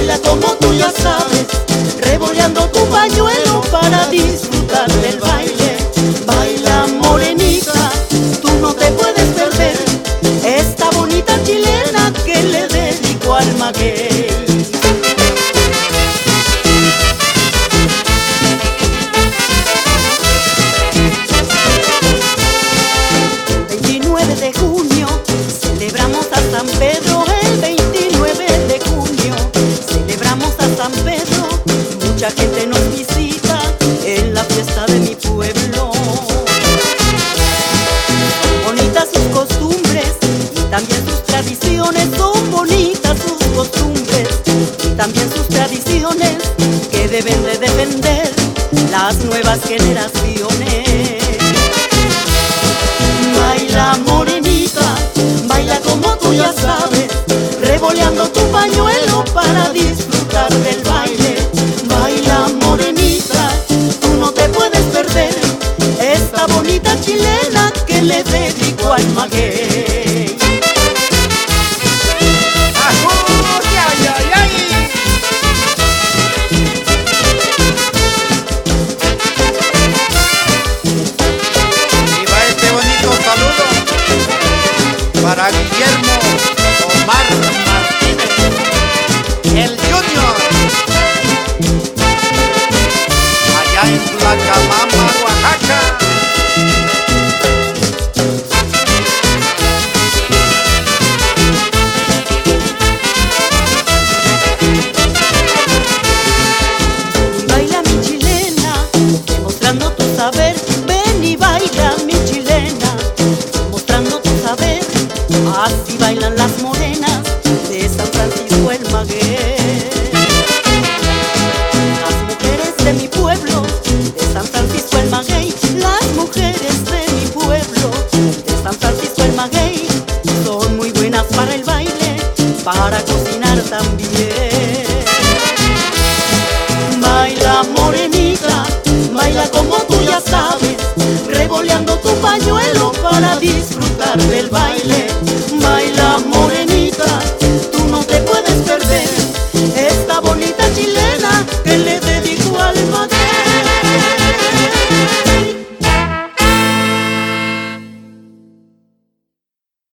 baila como tú ya sabes, revoleando tu pañuelo para disfrutar del baile. Baila morenita, tú no te puedes perder esta bonita chilena que le dedico al maguey. 29 de junio, celebramos a San Pedro. El 29 de junio, celebramos a San Pedro. Mucha gente nos visita en la fiesta de mi pueblo. Son bonitas sus costumbres y también sus tradiciones. Son bonitas sus costumbres y también sus tradiciones que deben de defender las nuevas generaciones. Baila morenita, baila como tú ya sabes, revoleando tu pañuelo para disfrutar del baile. Baila morenita, tú no te puedes perder esta bonita chilena que le dedico al maguey. Para Guillermo Omar Martínez, el Junior, allá en Tlacamamba, Oaxaca. Y baila mi chilena, demostrando tu saber. Ven y baila mi chilena, demostrando tu saber. Así bailan las morenas de San Francisco el Maguey. Las mujeres de mi pueblo, de San Francisco el Maguey. Las mujeres de mi pueblo, de San Francisco el Maguey, son muy buenas para el baile, para cocinar también. Baila morenita, baila como tú ya sabes, revoleando tu pañuelo para disfrutar del baile.